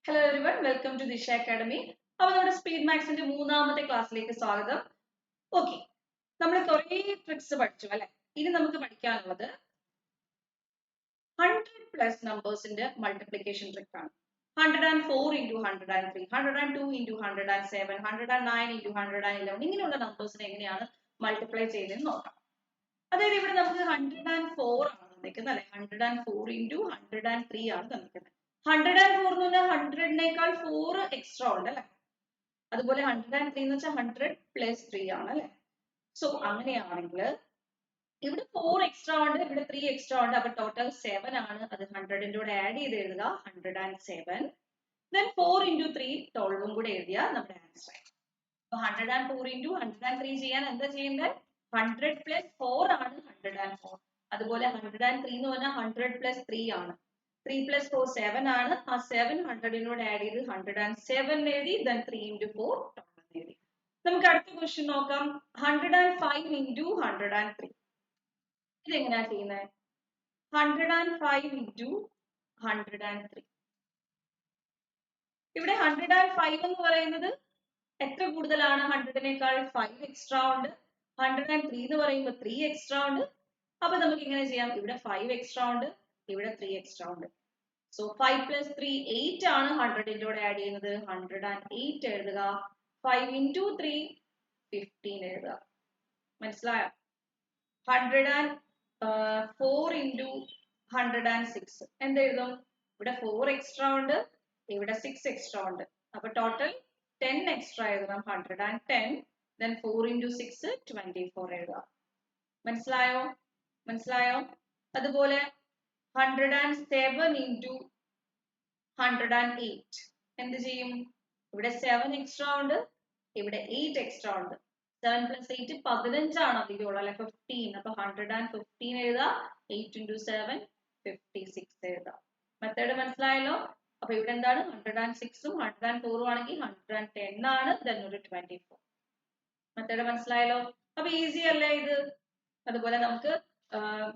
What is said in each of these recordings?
Hello everyone, welcome to Disha Academy. അപ്പോൾ നമ്മുടെ speed മാത്സിന്റെ മൂന്നാമത്തെ ക്ലാസ്സിലേക്ക് സ്വാഗതം. ഓക്കെ, നമ്മൾ കുറേ ട്രിക്സ് പഠിച്ചു അല്ലെ. ഇനി നമുക്ക് പഠിക്കാനുള്ളത് 100+ നമ്പേഴ്സിന്റെ മൾട്ടിപ്ലിക്കേഷൻ ട്രിക്ക് ആണ്. 104 into 103, 102 into 107, 109 into 111 ഇങ്ങനെയുള്ള നമ്പേഴ്സിനെ എങ്ങനെയാണ് മൾട്ടിപ്ലൈ ചെയ്തതെന്ന് നോക്കാം. അതായത് ഇവിടെ നമുക്ക് 104 ആണ് തന്നിരിക്കുന്നത് അല്ലെ. 104 into 103 ആണ് തന്നിരിക്കുന്നത്. 104 എന്ന് പറഞ്ഞാൽ 100നേക്കാൾ 4 എക്സ്ട്രാ ഉണ്ട് അല്ലെ. അതുപോലെ 103 എന്ന് വെച്ചാൽ 100 പ്ലസ് 3 ആണ് അല്ലെ. സോ അങ്ങനെയാണെങ്കിൽ ഇവിടെ 4 എക്സ്ട്രാ ഉണ്ട്, ഇവിടെ 3 എക്സ്ട്രാ ഉണ്ട്. അപ്പൊ ടോട്ടൽ 7 ആണ്. അത് 100ന്റെ കൂടെ ആഡ് ചെയ്ത് എഴുതുക 107. then 4 into 3 12 കൂടെ എഴുതിയാൽ നമ്മുടെ ആൻസർ ആയി. അപ്പൊ 104 into 103 ചെയ്യാൻ എന്താ ചെയ്യേണ്ടത്? 100 plus 4 ആണ് 104. അതുപോലെ 103 എന്ന് പറഞ്ഞാൽ 100 plus 3 ആണ്. 3 plus 4 7 ആണ്. ആ 7 100നോട് ആഡ് ചെയ്ത് 107 എഴുതി. then 3 into 4 12 എഴുതി. നമുക്ക് അടുത്ത ക്വസ്റ്റ്യൻ നോക്കാം. 105 into 103 ഇതെങ്ങനെയാ ചെയ്യുന്നത്? 105 into 103 ഇവിടെ 105 എന്ന് പറയുന്നത് എത്ര കൂടുതലാണ്? 100നേക്കാൾ 5 എക്സ്ട്രാ ഉണ്ട്. 103 എന്ന് പറയുമ്പോൾ 3 എക്സ്ട്രാ ഉണ്ട്. അപ്പൊ നമുക്ക് ഇങ്ങനെ ചെയ്യാം, ഇവിടെ 5 എക്സ്ട്രാ ഉണ്ട്, ഇവിടെ 3 എക്സ്ട്രാ ഉണ്ട്. സോ 5 plus 3 8 ആണ്. 100ന്റെ കൂടെ ആഡ് ചെയ്യുന്നത് 108 എഴുതുക. 5 into 3 15 എഴുതുക. മനസ്സിലായോ? 104 into 106 എന്തെഴുതും? ഇവിടെ 4 എക്സ്ട്രാ ഉണ്ട്, ഇവിടെ 6 എക്സ്ട്രാ ഉണ്ട്. അപ്പൊ ടോട്ടൽ 10 എക്സ്ട്രാ എഴുതണം. 110 then 4 into 6 24 എഴുതുക. മനസ്സിലായോ? അതുപോലെ 107 into 108 എന്ത് ചെയ്യും? ഇവിടെ 7 എക്സ്ട്രാ ഉണ്ട്, ഇവിടെ 8 എക്സ്ട്രാ ഉണ്ട്. 7 plus 8 15 ആണ് അധികമുള്ളത് അല്ലെ, 15. അപ്പൊ 115 എഴുതുക. 8 into 7 56 എഴുതുക. മെത്തേഡ് മനസ്സിലായല്ലോ? അപ്പൊ ഇവിടെ എന്താണ്? 106ഉം 104ഉം ആണെങ്കിൽ 110 ആണ്, then ഒരു 24. മെത്തേഡ് മനസ്സിലായല്ലോ? അപ്പൊ ഈസി അല്ലേ ഇത്? അതുപോലെ നമുക്ക്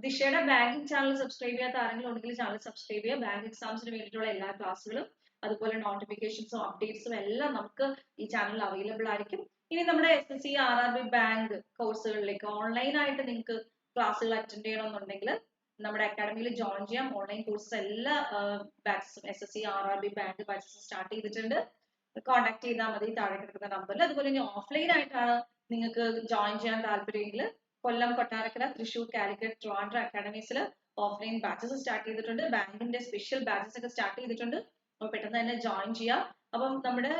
ദിശയുടെ ബാങ്കിങ് ചാനൽ സബ്സ്ക്രൈബ് ചെയ്യാത്ത ആരെങ്കിലും ഉണ്ടെങ്കിൽ ചാനൽ സബ്സ്ക്രൈബ് ചെയ്യുക. ബാങ്ക് എക്സാംസിന് വേണ്ടിയിട്ടുള്ള എല്ലാ ക്ലാസ്സുകളും അതുപോലെ നോട്ടിഫിക്കേഷൻസും അപ്ഡേറ്റ്സും എല്ലാം നമുക്ക് ഈ ചാനലിൽ അവൈലബിൾ ആയിരിക്കും. ഇനി നമ്മുടെ SSC RRB ബാങ്ക് കോഴ്സുകളിലേക്ക് ഓൺലൈൻ ആയിട്ട് നിങ്ങൾക്ക് ക്ലാസ്സുകൾ അറ്റൻഡ് ചെയ്യണമെന്നുണ്ടെങ്കിൽ നമ്മുടെ അക്കാഡമിയിൽ ജോയിൻ ചെയ്യാം. ഓൺലൈൻ കോഴ്സസ് എല്ലാ ബാച്ചസും SSC RRB bank batches start ചെയ്തിട്ടുണ്ട്. കോൺടാക്ട് ചെയ്താൽ മതി താഴെ കിടക്കുന്ന നമ്പറിൽ. അതുപോലെ ഇനി ഓഫ്ലൈൻ ആയിട്ടാണ് നിങ്ങൾക്ക് ജോയിൻ ചെയ്യാൻ താല്പര്യമെങ്കിൽ കൊല്ലം, കൊട്ടാരക്കര, തൃശൂർ, കാലിക്കറ്റ്, ട്രിവാൻഡ്രം അക്കാഡമീസിൽ ഓഫ്ലൈൻ ബാച്ചസ് സ്റ്റാർട്ട് ചെയ്തിട്ടുണ്ട്. ബാങ്കിന്റെ സ്പെഷ്യൽ ബാച്ചസ് ഒക്കെ സ്റ്റാർട്ട് ചെയ്തിട്ടുണ്ട്. അപ്പോൾ പെട്ടെന്ന് തന്നെ ജോയിൻ ചെയ്യാം. അപ്പം നമ്മുടെ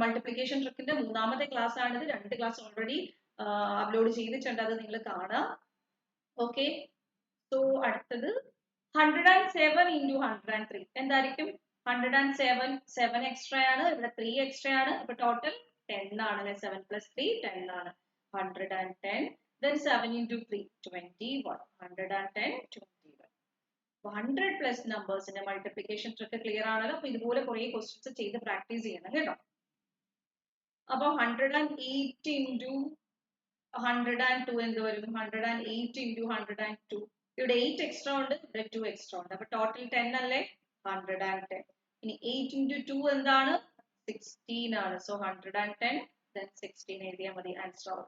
മൾട്ടിപ്ലിക്കേഷൻ ട്രിക്കിന്റെ മൂന്നാമത്തെ ക്ലാസ് ആണിത്. 2 ക്ലാസ് ഓൾറെഡി അപ്ലോഡ് ചെയ്തിട്ടുണ്ട്, അത് നിങ്ങൾ കാണുക. ഓക്കെ, സോ അടുത്തത് 107 into 103 എന്തായിരിക്കും? 107 7 എക്സ്ട്രാ ആണ്, ഇവിടെ 3 എക്സ്ട്രാ ആണ്. അപ്പൊ ടോട്ടൽ 10 ആണ് അല്ലെ. 7 plus 3 10 ആണ്. 110 then 7 into 3 21. 110 21. 100+ നമ്പേഴ്സിന്റെ multiplication trick clear ആണല്ലോ. അപ്പൊ ഇതുപോലെ കുറെ ക്വസ്റ്റ്യൻസ് ചെയ്ത് പ്രാക്ടീസ് ചെയ്യണം കേട്ടോ. അപ്പൊ 108 into 102 എന്ത് വരും? 108 into 102 ഇവിടെ 8 എക്സ്ട്രാ ഉണ്ട്, ഇവിടെ 2 എക്സ്ട്രാ ഉണ്ട്. അപ്പൊ ടോട്ടൽ 10 അല്ലേ. 110. ഇനി 8 into 2 എന്താണ്? 16 ആണ്. സോ 110 then 16 എഴുതിയാൽ മതി, ആൻസർ ആവും.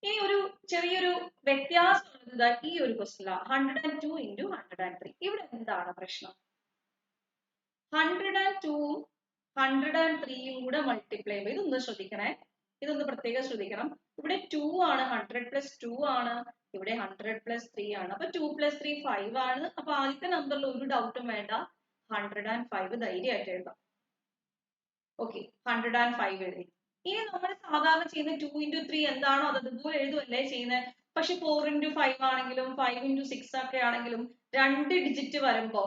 ഇനി ഒരു ചെറിയൊരു വ്യത്യാസം ഈ ഒരു ക്വസ്റ്റ്യൻ 102 into 103 ഇവിടെ എന്താണ് പ്രശ്നം? 102 103യും കൂടെ മൾട്ടിപ്ലൈ ചെയ്യുമ്പോൾ ഇതൊന്ന് ശ്രദ്ധിക്കണേ, ഇതൊന്ന് പ്രത്യേകം ശ്രദ്ധിക്കണം. ഇവിടെ 2 ആണ്, 100 plus 2 ആണ്, ഇവിടെ 100 plus 3 ആണ്. അപ്പൊ 2 plus 3 5 ആണ്. അപ്പൊ ആദ്യത്തെ നമ്പറിൽ ഒരു ഡൗട്ടും വേണ്ട, 105 ധൈര്യമായിട്ട് എഴുതാം. ഓക്കെ, 105 എഴുതി. ഇനി നമ്മൾ സാധാരണ ചെയ്യുന്ന 2 into 3 എന്താണോ അത് അതുപോലെ എഴുതുമല്ലേ ചെയ്യുന്നത്. പക്ഷെ 4 into 5 ആണെങ്കിലും 5 into 6 ഒക്കെ ആണെങ്കിലും 2 ഡിജിറ്റ് വരുമ്പോ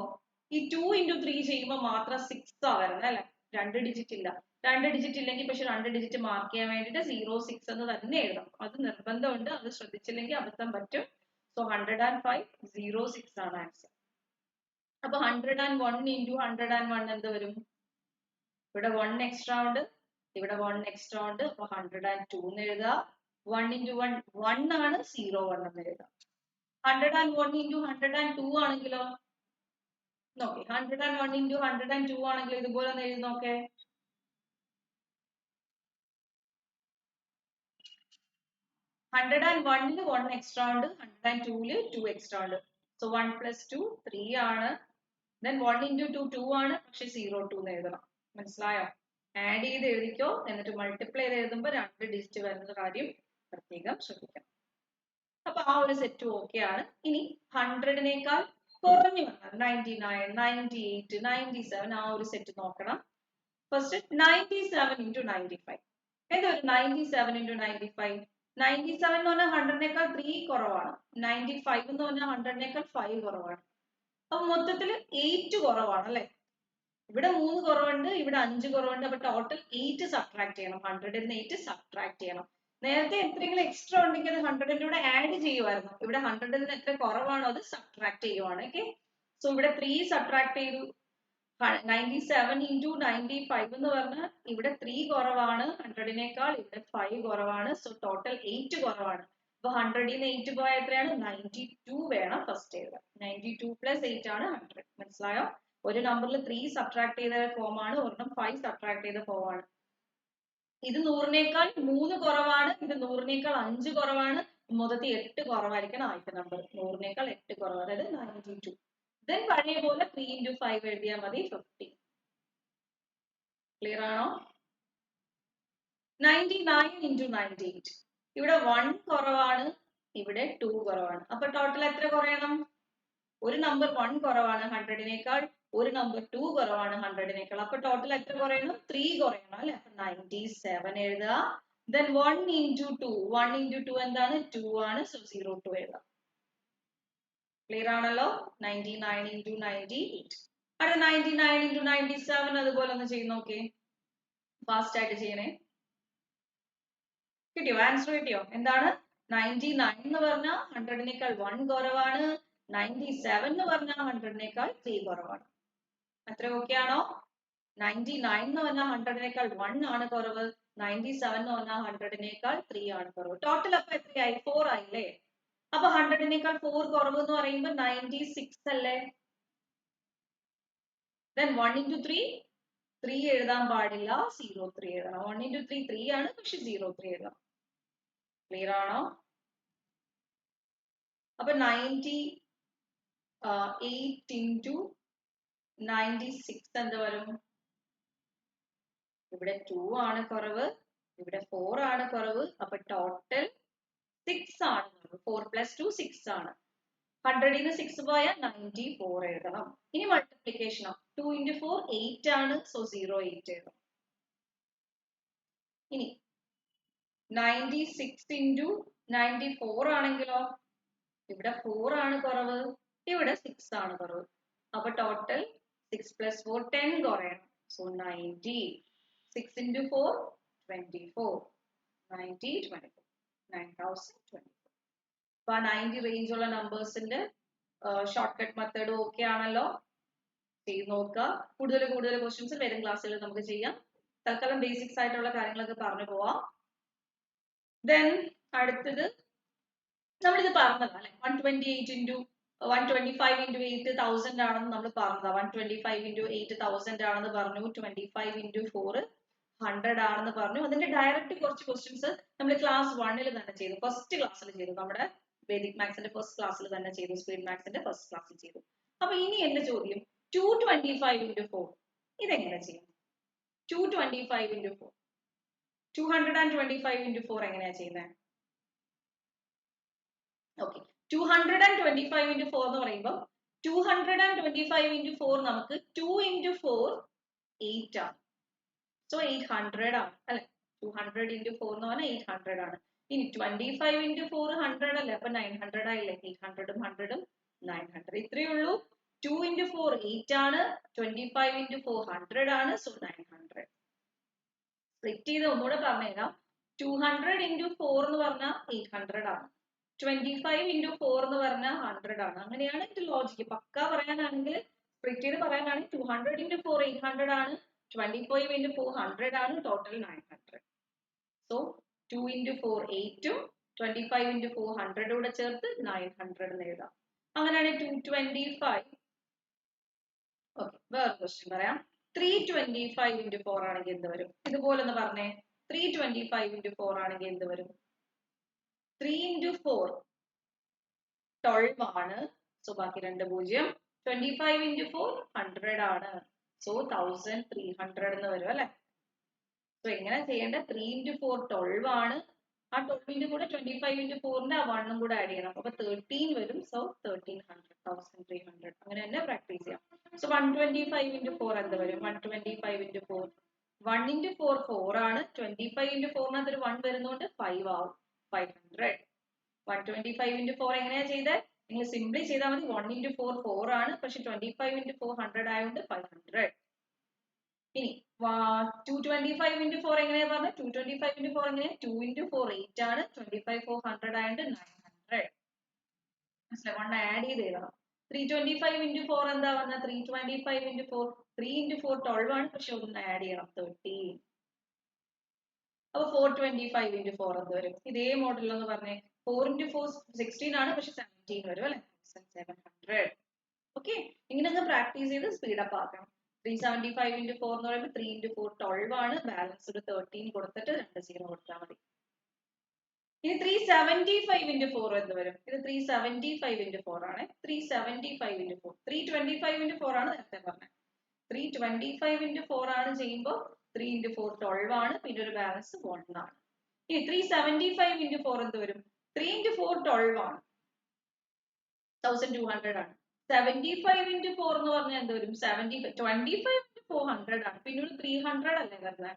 ഈ 2 into 3 ചെയ്യുമ്പോൾ മാത്രം 6 ആ വരുന്നത് അല്ലെ. 2 ഡിജിറ്റ് ഇല്ല. 2 ഡിജിറ്റ് ഇല്ലെങ്കിൽ പക്ഷെ 2 ഡിജിറ്റ് മാർക്ക് ചെയ്യാൻ വേണ്ടിയിട്ട് 06 എന്ന് തന്നെ എഴുതാം. അത് നിർബന്ധമുണ്ട്, അത് ശ്രദ്ധിച്ചില്ലെങ്കിൽ അബദ്ധം പറ്റും. സോ 105 06 ആണ് ആൻസർ. അപ്പൊ 101 into 101 എന്ത് വരും? ഇവിടെ 1 എക്സ്ട്രാ ഉണ്ട്, ഇവിടെ 1 എക്സ്ട്രാ ഉണ്ട്. അപ്പൊ 102 എന്ന് എഴുതുക. 1 into 1 1 ആണ്, 01 എന്ന് എഴുതാം. 101 into 102 ആണെങ്കിലോ നോക്കി 101 into 102 ആണെങ്കിൽ ഇതുപോലെ ഒന്ന് എഴുതി നോക്കേ. 101 1 extra ഉണ്ട്, 102 2 extra ഉണ്ട്. So 1 plus 2 3 ആണ്. Then 1 into 2 2 ആണ്, പക്ഷെ 02 എന്ന് എഴുതണം. മനസ്സിലായോ? ആഡ് ചെയ്ത് എഴുതിക്കോ, എന്നിട്ട് മൾട്ടിപ്ലൈ ചെയ്ത് എഴുതുമ്പോൾ 2 ഡിജിറ്റ് വരുന്ന കാര്യം പ്രത്യേകം ശ്രദ്ധിക്കണം. അപ്പൊ ആ ഒരു സെറ്റ് ഓക്കെ ആണ്. ഇനി 100നേക്കാൾ കുറഞ്ഞു വന്നാൽ 99 98 97 ആ ഒരു സെറ്റ് നോക്കണം. First 97 into 95. എന്താ ഒരു 97 into 95? 97 എന്ന് പറഞ്ഞാൽ 100നേക്കാൾ 3 കുറവാണ്. 95 എന്ന് പറഞ്ഞാൽ 100നേക്കാൾ 5 കുറവാണ്. അപ്പൊ മൊത്തത്തിൽ 8 കുറവാണ് അല്ലെ? ഇവിടെ 3 കുറവുണ്ട്, ഇവിടെ 5 കുറവുണ്ട്. അപ്പൊ ടോട്ടൽ 8 സബ്ട്രാക്ട് ചെയ്യണം. 100ൽ നിന്ന് 8 സബ്ട്രാക്ട് ചെയ്യണം. നേരത്തെ എത്രയെങ്കിലും എക്സ്ട്രാ ഉണ്ടെങ്കിൽ അത് 100ന്റെ കൂടെ ആഡ് ചെയ്യുമായിരുന്നു. ഇവിടെ 100ൽ നിന്ന് എത്ര കുറവാണോ അത് സബ്ട്രാക്ട് ചെയ്യുവാണ്. ഓക്കെ, സോ ഇവിടെ 3 സബ്ട്രാക്ട് ചെയ്തു. 97 into 95 എന്ന് പറഞ്ഞാൽ ഇവിടെ 3 കുറവാണ് 100നേക്കാൾ, ഇവിടെ 5 കുറവാണ്. സോ ടോട്ടൽ 8 കുറവാണ്. അപ്പൊ 100ൽ നിന്ന് 8 പോയാൽ എത്രയാണ്? 92 വേണം ഫസ്റ്റ് എഴുതാൻ. 92 plus 8 ആണ് 100. മനസ്സിലായോ? ഒരു നമ്പറിൽ 3 സബ്ട്രാക്ട് ചെയ്ത ഫോം ആണ്, ഒരെണ്ണം 5 സബ്ട്രാക്ട് ചെയ്ത ഫോം ആണ്. ഇത് 100നേക്കാൾ 3 കുറവാണ്, ഇത് 100നേക്കാൾ 5 കുറവാണ്. മൊത്തത്തിൽ 8 കുറവായിരിക്കണം ആദ്യത്തെ നമ്പർ. 100നേക്കാൾ 8 കുറവ്, അതായത് 92. ദെൻ പഴയ പോലെ 3 into 5 എഴുതിയാൽ മതി, 50. ക്ലിയർ ആണോ? 99 into 98. ഇവിടെ 1 കുറവാണ്, ഇവിടെ 2 കുറവാണ്. അപ്പൊ ടോട്ടൽ എത്ര കുറയണം? ഒരു നമ്പർ 1 കുറവാണ് 100നേക്കാൾ, ഒരു നമ്പർ 2 കുറവാണ് 100നേക്കാൾ. അപ്പൊ ടോട്ടൽ എത്ര കുറയണം? 3 കുറയണം അല്ലെ? അപ്പൊ 97 എഴുതുക. Then 1 into 2. 1 into 2 എന്താണ്? 2 ആണ്. സോ 02 എഴുതാം. ക്ലിയർ ആണല്ലോ? 99 into 98. അടുത്ത 99 into 97 അതുപോലെ ഒന്ന് ചെയ്ത് നോക്കേ. ഫാസ്റ്റ് ആയിട്ട് ചെയ്യണേ. കിട്ടിയോ? ആൻസർ കിട്ടിയോ? എന്താണ്? 99 എന്ന് പറഞ്ഞാൽ 100നേക്കാൾ 1 കുറവാണ്. 97 എന്ന് പറഞ്ഞാൽ 100നേക്കാൾ 3 കുറവാണ്. അത്ര ഓക്കെ ആണോ? 99 എന്ന് പറഞ്ഞാൽ 100നേക്കാൾ 1 ആണ് കുറവ്. 97 എന്ന് പറഞ്ഞാൽ 100നേക്കാൾ 3 ആണ് കുറവ്. ടോട്ടൽ അപ്പൊ എത്രയായി? 4 ആയില്ലേ? അപ്പൊ 100നേക്കാൾ 4 കുറവ് എന്ന് പറയുമ്പോൾ 96 അല്ലേ? Then 1 into 3, 3 എഴുതാൻ പാടില്ല, 03 എഴുതണം. 1 into 3 3 ആണ്, പക്ഷെ 03 എഴുതണം. ക്ലിയർ ആണോ? അപ്പൊ 98 into 96 എന്ത് വരും? ഇവിടെ 2 ആണ് കുറവ്, ഇവിടെ 4 ആണ് കുറവ്. അപ്പൊ ടോട്ടൽ 6 ആണ്. 4 plus 2 6 ആണ്. 100ൽ നിന്ന് 6 പോയാൽ 94 എഴുതണം. ഇനി മൾട്ടിപ്ലിക്കേഷൻ 2 into 4 8 ആണ്. സോ 08 എഴുതണം. ഇനി 96 into 94 ആണെങ്കിലോ ഇവിടെ 4 ആണ് കുറവ്, ഇവിടെ 6 ആണ് കുറവ്. അപ്പൊ ടോട്ടൽ 6 plus 4 10 കുറയണം. സോ 90. 6 into 4 24. 90 24. 9024. അപ്പൊ ആ 90 റേഞ്ച് ഉള്ള നമ്പേഴ്സിന്റെ ഷോർട്ട് കട്ട് മെത്തേഡ് ഓക്കെ ആണല്ലോ? ചെയ്ത് നോക്കുക. കൂടുതൽ ക്വസ്റ്റ്യൻസ് വരും ക്ലാസ്സുകളിൽ നമുക്ക് ചെയ്യാം. തൽക്കാലം ബേസിക്സ് ആയിട്ടുള്ള കാര്യങ്ങളൊക്കെ പറഞ്ഞു പോവാം. ദെൻ അടുത്തത് നമ്മളിത് പറഞ്ഞതാ അല്ലെ? 128 into 125 into 8,000 ആണെന്ന് നമ്മൾ പറഞ്ഞതാ. 125 into 8,000 ആണെന്ന് പറഞ്ഞു. 25 into 4 100 ആണെന്ന് പറഞ്ഞു. അതിന്റെ ഡയറക്റ്റ് കുറച്ച് ക്വസ്റ്റ്യൻസ് നമ്മൾ ക്ലാസ് 1ൽ തന്നെ ചെയ്തു. ഫസ്റ്റ് ക്ലാസ്സിൽ ചെയ്തു. നമ്മുടെ വേദിക് മാത്സിന്റെ ഫസ്റ്റ് ക്ലാസ്സിൽ തന്നെ ചെയ്തു. സ്പീഡ് മാത്സിന്റെ ഫസ്റ്റ് ക്ലാസ്സിൽ ചെയ്തു. അപ്പൊ ഇനി എന്റെ ചോദ്യം 225 into 4 ഇതെങ്ങനെ ചെയ്യും? 225 into 4 225 into 4 എങ്ങനെയാ ചെയ്യുന്നത്? ഓക്കെ, 225 into 4 എന്ന് പറയുമ്പോൾ 225 into 4 നമുക്ക് 2 into 4 8 ആണ്. സോ 800 ആണ് അല്ലെ? 200 into 4 എന്ന് പറഞ്ഞാൽ 800 ആണ്. ഇനി 25 into 4 100 അല്ലേ? അപ്പൊ 900 ആയില്ലേ? 800 ഉം 100 ഉം 900. ഇത്രയേ ഉള്ളൂ. 2 into 4 8 ആണ്. 25 into 4 100 ആണ്. സോ 900. സ്പ്ലിറ്റ് ചെയ്ത് ഒന്നുകൂടെ പറഞ്ഞുതരാം. 200 into 4 എന്ന് പറഞ്ഞാൽ 800 ആണ്. 25 into 4 എന്ന് പറഞ്ഞാൽ 100 ആണ്. അങ്ങനെയാണ് ഇത് ലോജിക്ക്. പക്ക പറയാനാണെങ്കിൽ സ്പ്ലിറ്റ് ചെയ്ത് പറയാനാണെങ്കിൽ 200 into 4 800 ആണ്. 25 into 4 100 ആണ്. ടോട്ടൽ 900. സോ 2 into 4 8 ഉം 25 into 4 100 കൂടെ ചേർത്ത് 900 എന്ന് എഴുതാം. അങ്ങനെയാണെങ്കിൽ 225 വേറെ ക്വസ്റ്റ്യൻ പറയാം. 325 into 4 ആണെങ്കിൽ എന്ത് വരും? ഇതുപോലെ ഒന്ന് പറഞ്ഞേ. 325 into 4 ആണെങ്കിൽ എന്ത് വരും? 3 into 4 12 ആണ്. സോ ബാക്കി 2 0. 25 into 4 100 ആണ്. സോ 1300 എന്ന് വരും അല്ലെ? സോ എങ്ങനെ ചെയ്യേണ്ട? 3 into 4 12 ആണ്. ആ 12ന്റെ കൂടെ 25 into 4ന്റെ ആ 1 കൂടെ ആഡ് ചെയ്യണം. അപ്പൊ 13 വരും. സോ 1300 1300 അങ്ങനെ തന്നെ പ്രാക്ടീസ് ചെയ്യാം. സോ 125 into 4 എന്ത് വരും? 125 into 4 1 into 4 4 ആണ്. 25 into 4നകത്ത് ഒരു 1 വരുന്നോണ്ട് 5 ആവും. 500. 125 into 4 എങ്ങനെയാ ചെയ്തത്? നിങ്ങൾ സിംപ്ലി ചെയ്താൽ മതി. 1 into 4 4 ആണ്. പക്ഷെ 25 into 4 100 ആയതുകൊണ്ട് 500. ഇനി 225 into 4 എങ്ങനെയാ പറഞ്ഞത്? 225 into 4 എങ്ങനെയാ? 2 into 4 8 ആണ്. 25 4 100 ആയതുകൊണ്ട് 900. മനസ്സിലായി? 1 ആഡ് ചെയ്ത് എഴുതണം. 325 into 4 എന്താ പറഞ്ഞത്? 325 into 4 3 into 4 12 ആണ്. പക്ഷെ ഒന്ന് ആഡ് ചെയ്യണം. 13. അപ്പൊ 425 into 4 എന്ത് വരും? ഇതേ മോഡൽ എന്ന് പറഞ്ഞേ. 4 into 4 16 ആണ്. പക്ഷെ 17 വരും അല്ലെ? 700. ഓക്കെ, ഇങ്ങനെ ഒന്ന് പ്രാക്ടീസ് ചെയ്ത് സ്പീഡപ്പ് ആക്കണം. 375 into 4 എന്ന് പറയുമ്പോൾ 3 into 4 12 ആണ്. ബാലൻസ് ഒരു 13 കൊടുത്തിട്ട് 2 0 കൊടുത്താൽ മതി. ഇനി 375 into 4 എന്ത് വരും? ഇത് 375 into 4 ആണ്. 375 into 4 325 into 4 ആണ് നേരത്തെ പറഞ്ഞത്. 325 into 4 ആണ് ചെയ്യുമ്പോൾ 3 into 4 12 ആണ്. പിന്നെ ഒരു ബാലൻസ് 1 ആണ്. ഇനി 375 into 4 എന്ത് വരും? 3 into 4 12 ആണ്. 1200 ആണ്. 75 into 4 എന്ന് പറഞ്ഞാൽ എന്ത് വരും? 25 into 400 ആണ്. പിന്നെ ഒരു 300 അല്ലേ വരുന്നത്?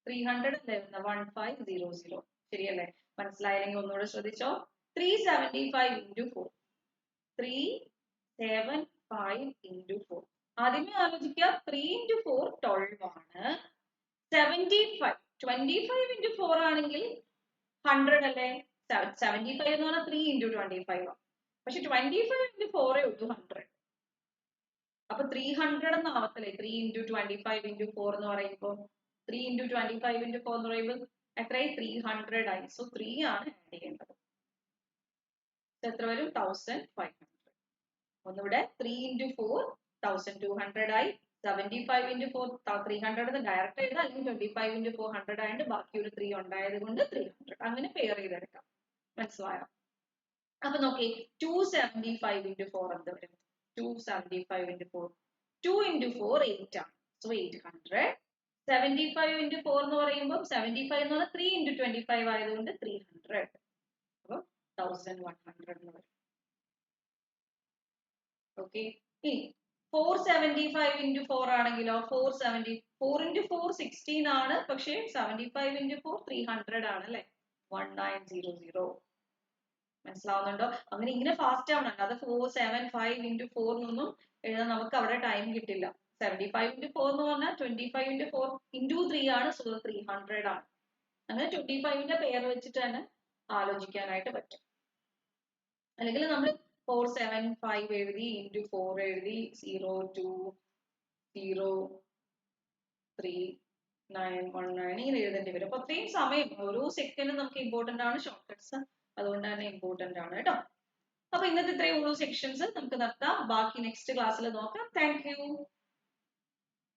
300 അല്ലേ വരുന്നത്? 1500. ശരിയല്ലേ? മനസ്സിലായില്ലെങ്കിൽ ഒന്നുകൂടെ ശ്രദ്ധിച്ചോ. 375 into 4 375 into 4 ആദ്യമേ ആലോചിക്കുക. 3 into 4 12 ആണ്. 75 25 into 4 ആണെങ്കിൽ 100 അല്ലേ? 75 എന്ന് പറഞ്ഞാൽ 3 into 25 ആണ്. പക്ഷെ 25 into 4 ഉള്ളൂ 100. അപ്പൊ 300 എന്ന് ആവത്തില്ലേ? 3 into 25 into 4 എന്ന് പറയുമ്പോൾ 3 into 25 into 4 എന്ന് പറയുമ്പോൾ എത്രയായി? 300 ആയി. സോ 3 ആണ് ആഡ് ചെയ്യേണ്ടത്. എത്ര വരും? 1500. ഒന്നുകൂടെ 3 into 4 1200 ആയി. 75 into 4 300 ഡയറക്റ്റ് എഴുതാം. അല്ലെങ്കിൽ 25 into 4 100 ആയതുകൊണ്ട് ബാക്കി ഒരു 3 ഉണ്ടായത് കൊണ്ട് 300. അങ്ങനെ പെയർ ചെയ്തെടുക്കാം. മനസ്സിലായോ? അപ്പൊ നോക്കി 275 into 4 എന്ത് വരും? 275 into 4 2 into 4 8 ആണ്. സോ 800. 75 into 4 എന്ന് പറയുമ്പോൾ 75 എന്ന് പറഞ്ഞാൽ 3 into 25 ആയതുകൊണ്ട് 300. അപ്പൊ 1100 എന്ന് വരും. ഓക്കെ, ഇനി 475 into 4 ആണെങ്കിലോ 4 into 4 16 ആണ്. പക്ഷെ 75 into 4 300 ആണ് അല്ലെ? 1900. മനസ്സിലാവുന്നുണ്ടോ? അങ്ങനെ ഇങ്ങനെ ഫാസ്റ്റ് ആവണം. അല്ലാതെ 475 into 4 എന്നൊന്നും എഴുതാൻ നമുക്ക് അവിടെ ടൈം കിട്ടില്ല. 75 into 4 എന്ന് പറഞ്ഞാൽ 25 into 4 into 3 ആണ്. സോ 300 ആണ്. അങ്ങനെ 25ന്റെ പെയർ വെച്ചിട്ട് തന്നെ ആലോചിക്കാനായിട്ട് പറ്റും. അല്ലെങ്കിൽ നമ്മൾ 475 എഴുതി into 4 എഴുതി 0 2 0 3 9 1 9 ഇങ്ങനെ എഴുതേണ്ടി വരും. അപ്പൊ അത്രയും സമയം ഓരോ സെക്കൻഡ് നമുക്ക് ഇമ്പോർട്ടന്റ് ആണ്. ഷോർട്ട് കട്ട്സ് അതുകൊണ്ട് തന്നെ ഇമ്പോർട്ടന്റ് ആണ് കേട്ടോ. അപ്പൊ ഇന്നത്തെ ഇത്രയേ ഉള്ളൂ സെക്ഷൻസ്. നമുക്ക് നിർത്താം. ബാക്കി നെക്സ്റ്റ് ക്ലാസ്സിൽ നോക്കാം. Thank you.